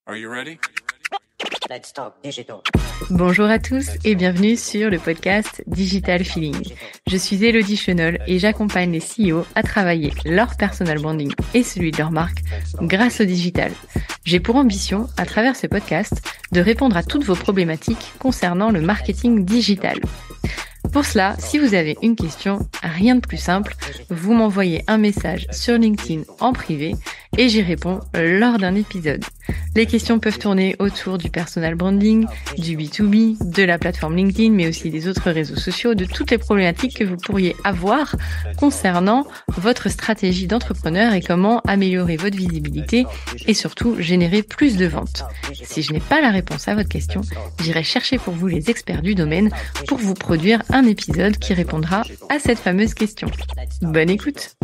Are you ready? Let's talk digital. Bonjour à tous et bienvenue sur le podcast Digital Feeling. Je suis Elodie Chenol et j'accompagne les CEO à travailler leur personal branding et celui de leur marque grâce au digital. J'ai pour ambition, à travers ce podcast, de répondre à toutes vos problématiques concernant le marketing digital. Pour cela, si vous avez une question, rien de plus simple, vous m'envoyez un message sur LinkedIn en privé et j'y réponds lors d'un épisode. Les questions peuvent tourner autour du personal branding, du B2B, de la plateforme LinkedIn, mais aussi des autres réseaux sociaux, de toutes les problématiques que vous pourriez avoir concernant votre stratégie d'entrepreneur et comment améliorer votre visibilité et surtout générer plus de ventes. Si je n'ai pas la réponse à votre question, j'irai chercher pour vous les experts du domaine pour vous produire un épisode qui répondra à cette fameuse question. Bonne écoute!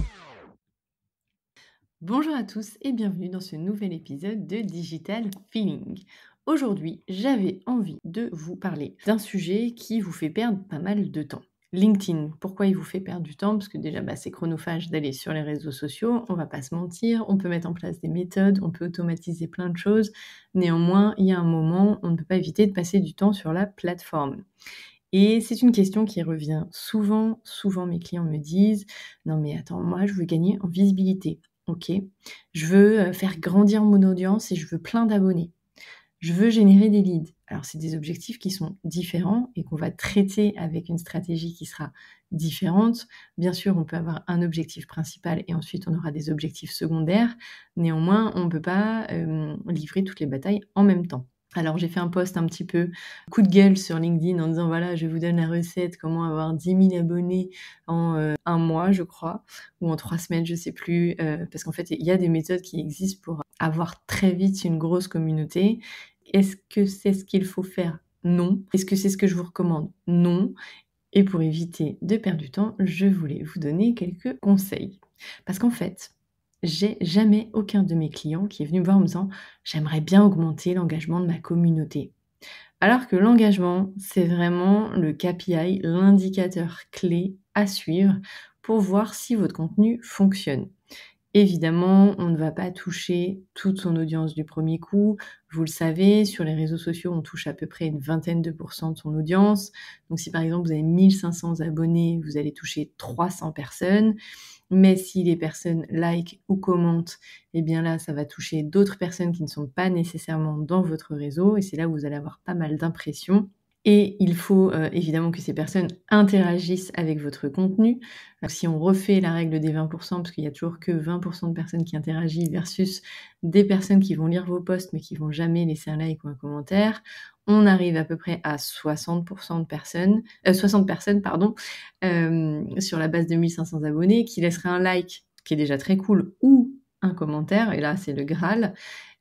Bonjour à tous et bienvenue dans ce nouvel épisode de Digital Feeling. Aujourd'hui, j'avais envie de vous parler d'un sujet qui vous fait perdre pas mal de temps. LinkedIn, pourquoi il vous fait perdre du temps? Parce que déjà, c'est chronophage d'aller sur les réseaux sociaux, on va pas se mentir, on peut mettre en place des méthodes, on peut automatiser plein de choses. Néanmoins, il y a un moment, on ne peut pas éviter de passer du temps sur la plateforme. Et c'est une question qui revient souvent mes clients me disent « Non mais attends, moi je veux gagner en visibilité. Ok, je veux faire grandir mon audience et je veux plein d'abonnés. Je veux générer des leads. » Alors, c'est des objectifs qui sont différents et qu'on va traiter avec une stratégie qui sera différente. Bien sûr, on peut avoir un objectif principal et ensuite on aura des objectifs secondaires. Néanmoins, on ne peut pas livrer toutes les batailles en même temps. Alors, j'ai fait un post un petit peu coup de gueule sur LinkedIn en disant voilà, je vous donne la recette, comment avoir 10 000 abonnés en un mois, je crois, ou en 3 semaines, je sais plus, parce qu'en fait, il y a des méthodes qui existent pour avoir très vite une grosse communauté. Est-ce que c'est ce qu'il faut faire? Non. Est-ce que c'est ce que je vous recommande? Non. Et pour éviter de perdre du temps, je voulais vous donner quelques conseils. Parce qu'en fait, j'ai jamais aucun de mes clients qui est venu me voir en me disant « J'aimerais bien augmenter l'engagement de ma communauté ». Alors que l'engagement, c'est vraiment le KPI, l'indicateur clé à suivre pour voir si votre contenu fonctionne. Évidemment, on ne va pas toucher toute son audience du premier coup. Vous le savez, sur les réseaux sociaux, on touche à peu près une vingtaine de % de son audience. Donc si par exemple vous avez 1500 abonnés, vous allez toucher 300 personnes. Mais si les personnes like ou commentent, eh bien là, ça va toucher d'autres personnes qui ne sont pas nécessairement dans votre réseau. Et c'est là où vous allez avoir pas mal d'impressions. Et il faut évidemment que ces personnes interagissent avec votre contenu. Alors, si on refait la règle des 20%, parce qu'il y a toujours que 20% de personnes qui interagissent versus des personnes qui vont lire vos posts mais qui vont jamais laisser un like ou un commentaire, on arrive à peu près à 60% de personnes, 60 personnes, sur la base de 1500 abonnés, qui laisseraient un like, qui est déjà très cool, ou un commentaire, et là c'est le Graal.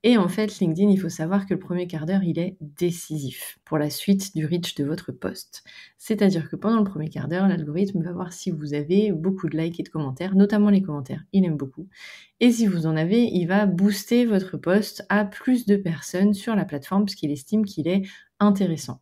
Et en fait, LinkedIn, il faut savoir que le premier quart d'heure, il est décisif pour la suite du reach de votre post. C'est-à-dire que pendant le premier quart d'heure, l'algorithme va voir si vous avez beaucoup de likes et de commentaires, notamment les commentaires, il aime beaucoup. Et si vous en avez, il va booster votre post à plus de personnes sur la plateforme puisqu'il estime qu'il est intéressant.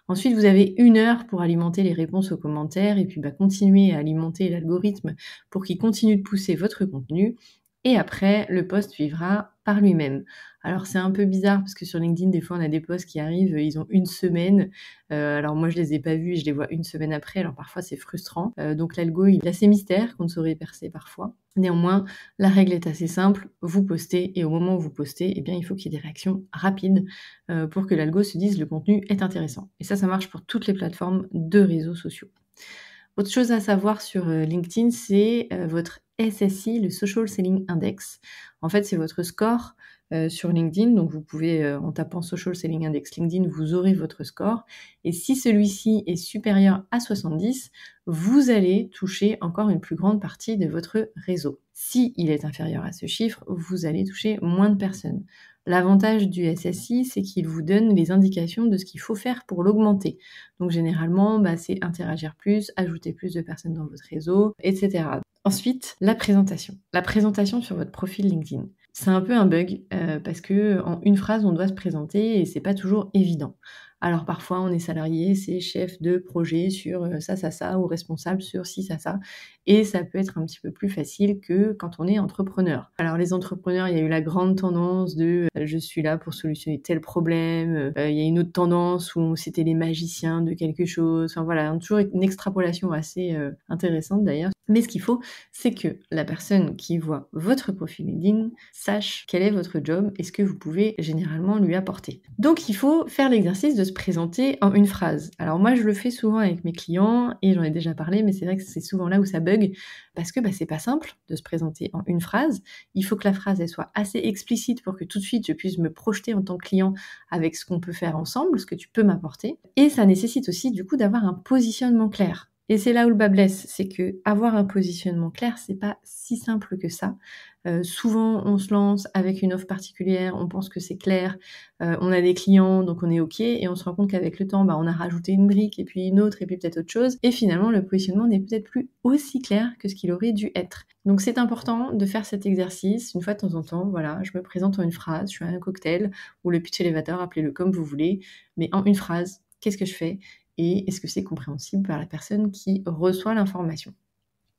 Ensuite, vous avez 1 heure pour alimenter les réponses aux commentaires et puis continuer à alimenter l'algorithme pour qu'il continue de pousser votre contenu. Et après, le post suivra par lui-même. Alors, c'est un peu bizarre parce que sur LinkedIn, des fois, on a des posts qui arrivent, ils ont 1 semaine. Alors, moi, je les ai pas vus et je les vois 1 semaine après. Alors, parfois, c'est frustrant. Donc, l'algo, il a ses mystères qu'on ne saurait percer parfois. Néanmoins, la règle est assez simple. Vous postez et au moment où vous postez, eh bien, il faut qu'il y ait des réactions rapides pour que l'algo se dise le contenu est intéressant. Et ça marche pour toutes les plateformes de réseaux sociaux. Autre chose à savoir sur LinkedIn, c'est votre SSI, le Social Selling Index. En fait, c'est votre score sur LinkedIn. Donc, vous pouvez, en tapant Social Selling Index LinkedIn, vous aurez votre score. Et si celui-ci est supérieur à 70, vous allez toucher encore une plus grande partie de votre réseau. Si il est inférieur à ce chiffre, vous allez toucher moins de personnes. L'avantage du SSI, c'est qu'il vous donne les indications de ce qu'il faut faire pour l'augmenter. Donc généralement, c'est interagir plus, ajouter plus de personnes dans votre réseau, etc. Ensuite, la présentation. La présentation sur votre profil LinkedIn. C'est un peu un bug parce que en une phrase, on doit se présenter et c'est pas toujours évident. Alors parfois on est salarié, c'est chef de projet sur ça, ou responsable sur ci, ça. Et ça peut être un petit peu plus facile que quand on est entrepreneur. Alors les entrepreneurs, il y a eu la grande tendance de je suis là pour solutionner tel problème. Il y a une autre tendance où c'était les magiciens de quelque chose. Enfin voilà, toujours une extrapolation assez intéressante d'ailleurs. Mais ce qu'il faut, c'est que la personne qui voit votre profil LinkedIn sache quel est votre job et ce que vous pouvez généralement lui apporter. Donc il faut faire l'exercice de se présenter en une phrase. Alors moi je le fais souvent avec mes clients et j'en ai déjà parlé, mais c'est vrai que c'est souvent là où ça bug parce que c'est pas simple de se présenter en une phrase. Il faut que la phrase elle soit assez explicite pour que tout de suite je puisse me projeter en tant que client avec ce qu'on peut faire ensemble, ce que tu peux m'apporter. Et ça nécessite aussi du coup d'avoir un positionnement clair. Et c'est là où le bas blesse, c'est que avoir un positionnement clair, c'est pas si simple que ça. Souvent, on se lance avec une offre particulière, on pense que c'est clair, on a des clients, donc on est OK, et on se rend compte qu'avec le temps, on a rajouté une brique, et puis une autre, et puis peut-être autre chose, et finalement, le positionnement n'est peut-être plus aussi clair que ce qu'il aurait dû être. Donc c'est important de faire cet exercice, une fois de temps en temps, voilà, je me présente en une phrase, je suis à un cocktail, ou le pitch elevator, appelez-le comme vous voulez, mais en une phrase, qu'est-ce que je fais ? Et est-ce que c'est compréhensible par la personne qui reçoit l'information ?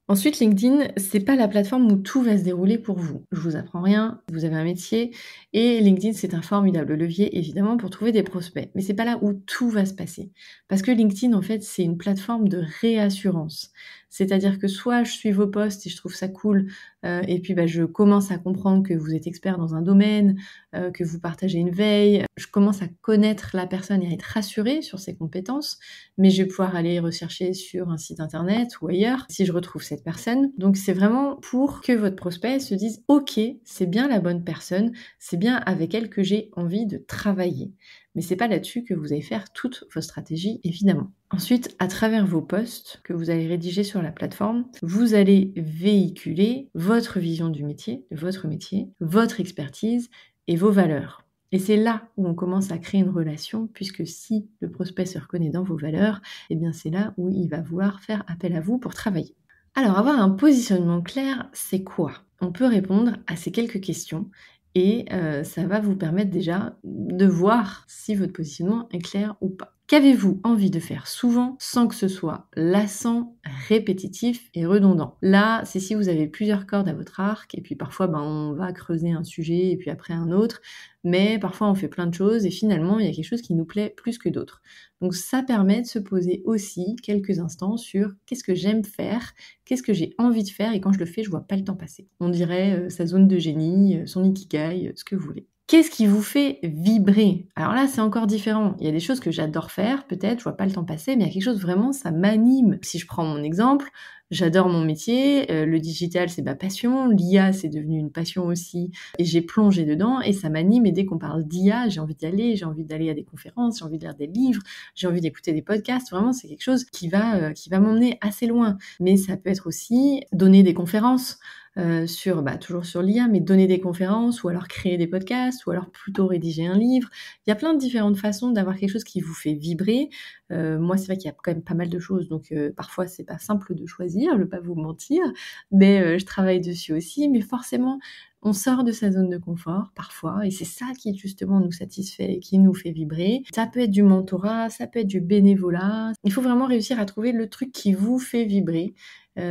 Ensuite, LinkedIn, c'est pas la plateforme où tout va se dérouler pour vous. Je vous apprends rien, vous avez un métier, et LinkedIn, c'est un formidable levier, évidemment, pour trouver des prospects. Mais c'est pas là où tout va se passer. Parce que LinkedIn, en fait, c'est une plateforme de réassurance. C'est-à-dire que soit je suis vos posts et je trouve ça cool, et puis je commence à comprendre que vous êtes expert dans un domaine, que vous partagez une veille, je commence à connaître la personne et à être rassurée sur ses compétences, mais je vais pouvoir aller rechercher sur un site internet ou ailleurs si je retrouve cette personne. Donc c'est vraiment pour que votre prospect se dise « Ok, c'est bien la bonne personne, c'est bien avec elle que j'ai envie de travailler ». Mais c'est pas là-dessus que vous allez faire toutes vos stratégies, évidemment. Ensuite, à travers vos posts que vous allez rédiger sur la plateforme, vous allez véhiculer votre vision du métier, de votre métier, votre expertise et vos valeurs. Et c'est là où on commence à créer une relation, puisque si le prospect se reconnaît dans vos valeurs, eh bien c'est là où il va vouloir faire appel à vous pour travailler. Alors, avoir un positionnement clair, c'est quoi ? On peut répondre à ces quelques questions et ça va vous permettre déjà de voir si votre positionnement est clair ou pas. Qu'avez-vous envie de faire souvent sans que ce soit lassant, répétitif et redondant ? Là, c'est si vous avez plusieurs cordes à votre arc et puis parfois on va creuser un sujet et puis après un autre, mais parfois on fait plein de choses et finalement il y a quelque chose qui nous plaît plus que d'autres. Donc ça permet de se poser aussi quelques instants sur qu'est-ce que j'aime faire, qu'est-ce que j'ai envie de faire et quand je le fais, je vois pas le temps passer. On dirait sa zone de génie, son ikigai, ce que vous voulez. Qu'est-ce qui vous fait vibrer ? Alors là, c'est encore différent. Il y a des choses que j'adore faire, peut-être, je vois pas le temps passer, mais il y a quelque chose vraiment, ça m'anime. Si je prends mon exemple, j'adore mon métier, le digital, c'est ma passion, l'IA, c'est devenu une passion aussi, et j'ai plongé dedans, et ça m'anime, et dès qu'on parle d'IA, j'ai envie d'y aller, j'ai envie d'aller à des conférences, j'ai envie de lire des livres, j'ai envie d'écouter des podcasts, vraiment, c'est quelque chose qui va m'emmener assez loin. Mais ça peut être aussi donner des conférences, toujours sur l'IA, mais donner des conférences, ou alors créer des podcasts, ou alors plutôt rédiger un livre. Il y a plein de différentes façons d'avoir quelque chose qui vous fait vibrer. Moi, c'est vrai qu'il y a quand même pas mal de choses, donc parfois c'est pas simple de choisir, je vais pas vous mentir, mais je travaille dessus aussi, mais forcément, on sort de sa zone de confort parfois, et c'est ça qui justement nous satisfait et qui nous fait vibrer. Ça peut être du mentorat, ça peut être du bénévolat. Il faut vraiment réussir à trouver le truc qui vous fait vibrer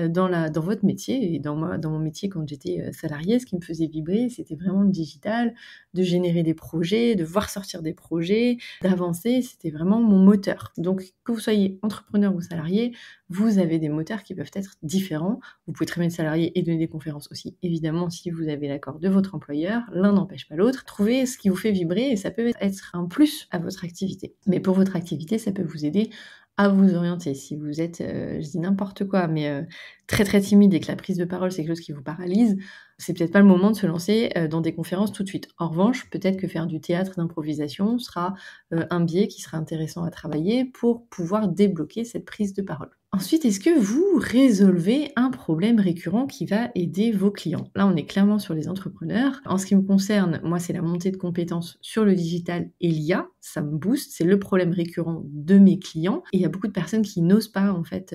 dans votre métier. Et dans mon métier, quand j'étais salariée, ce qui me faisait vibrer, c'était vraiment le digital, de générer des projets, de voir sortir des projets, d'avancer. C'était vraiment mon moteur. Donc, que vous soyez entrepreneur ou salarié, vous avez des moteurs qui peuvent être différents. Vous pouvez très bien être salarié et donner des conférences aussi, évidemment, si vous avez l'accord de votre employeur. L'un n'empêche pas l'autre. Trouvez ce qui vous fait vibrer et ça peut être un plus à votre activité. Mais pour votre activité, ça peut vous aider à vous orienter. Si vous êtes, je dis n'importe quoi, mais très très timide et que la prise de parole, c'est quelque chose qui vous paralyse, c'est peut-être pas le moment de se lancer dans des conférences tout de suite. En revanche, peut-être que faire du théâtre d'improvisation sera un biais qui sera intéressant à travailler pour pouvoir débloquer cette prise de parole. Ensuite, est-ce que vous résolvez un problème récurrent qui va aider vos clients? Là, on est clairement sur les entrepreneurs. En ce qui me concerne, moi, c'est la montée de compétences sur le digital et l'IA. Ça me booste, c'est le problème récurrent de mes clients. Et il y a beaucoup de personnes qui n'osent pas, en fait,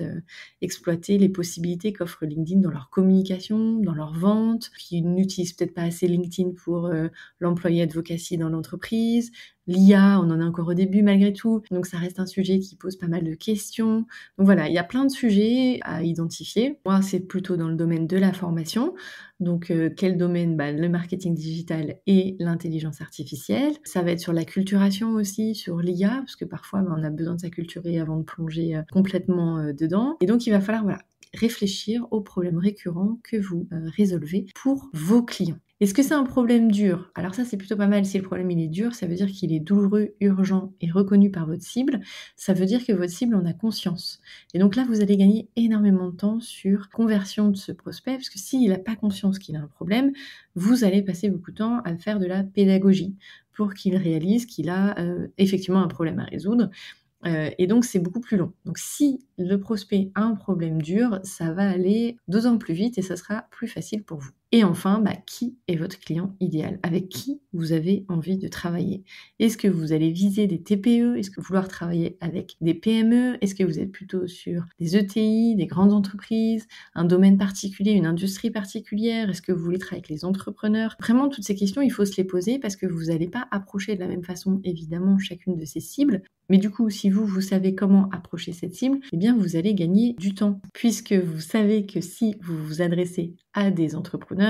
exploiter les possibilités qu'offre LinkedIn dans leur communication, dans leur vente, qui n'utilisent peut-être pas assez LinkedIn pour l'employé advocacy dans l'entreprise. L'IA, on en est encore au début malgré tout, donc ça reste un sujet qui pose pas mal de questions. Donc voilà, il y a plein de sujets à identifier. Moi, c'est plutôt dans le domaine de la formation. Donc quel domaine? Le marketing digital et l'intelligence artificielle. Ça va être sur l'acculturation aussi, sur l'IA, parce que parfois on a besoin de s'acculturer avant de plonger complètement dedans. Et donc il va falloir réfléchir aux problèmes récurrents que vous résolvez pour vos clients. Est-ce que c'est un problème dur? Alors ça, c'est plutôt pas mal. Si le problème il est dur, ça veut dire qu'il est douloureux, urgent et reconnu par votre cible. Ça veut dire que votre cible en a conscience. Et donc là, vous allez gagner énormément de temps sur conversion de ce prospect, parce que s'il n'a pas conscience qu'il a un problème, vous allez passer beaucoup de temps à faire de la pédagogie pour qu'il réalise qu'il a effectivement un problème à résoudre. Et donc, c'est beaucoup plus long. Donc, si le prospect a un problème dur, ça va aller d'autant plus vite et ça sera plus facile pour vous. Et enfin, qui est votre client idéal? Avec qui vous avez envie de travailler? Est-ce que vous allez viser des TPE? Est-ce que vous vouloir travailler avec des PME? Est-ce que vous êtes plutôt sur des ETI, des grandes entreprises, un domaine particulier, une industrie particulière? Est-ce que vous voulez travailler avec les entrepreneurs? Vraiment, toutes ces questions, il faut se les poser parce que vous n'allez pas approcher de la même façon, évidemment, chacune de ces cibles. Mais du coup, si vous savez comment approcher cette cible, eh bien, vous allez gagner du temps. Puisque vous savez que si vous vous adressez à des entrepreneurs,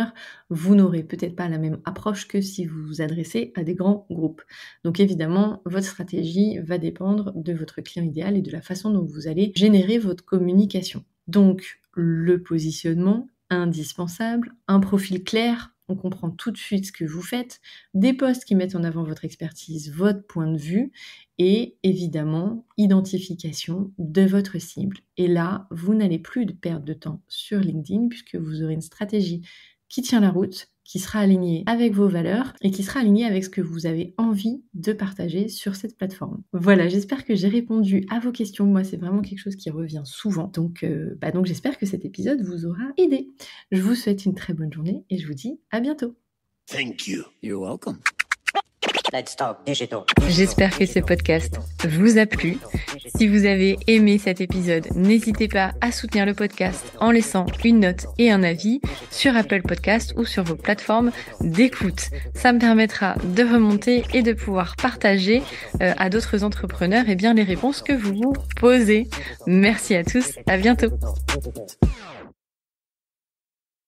vous n'aurez peut-être pas la même approche que si vous vous adressez à des grands groupes. Donc évidemment, votre stratégie va dépendre de votre client idéal et de la façon dont vous allez générer votre communication. Donc, le positionnement indispensable, un profil clair, on comprend tout de suite ce que vous faites, des posts qui mettent en avant votre expertise, votre point de vue, et évidemment, identification de votre cible. Et là, vous n'allez plus perdre de temps sur LinkedIn puisque vous aurez une stratégie qui tient la route, qui sera alignée avec vos valeurs et qui sera alignée avec ce que vous avez envie de partager sur cette plateforme. Voilà, j'espère que j'ai répondu à vos questions. Moi, c'est vraiment quelque chose qui revient souvent. Donc j'espère que cet épisode vous aura aidé. Je vous souhaite une très bonne journée et je vous dis à bientôt. Thank you. You're welcome. Let's talk digital. J'espère que ce podcast vous a plu. Si vous avez aimé cet épisode, n'hésitez pas à soutenir le podcast en laissant une note et un avis sur Apple Podcast ou sur vos plateformes d'écoute. Ça me permettra de remonter et de pouvoir partager à d'autres entrepreneurs les réponses que vous vous posez. Merci à tous, à bientôt.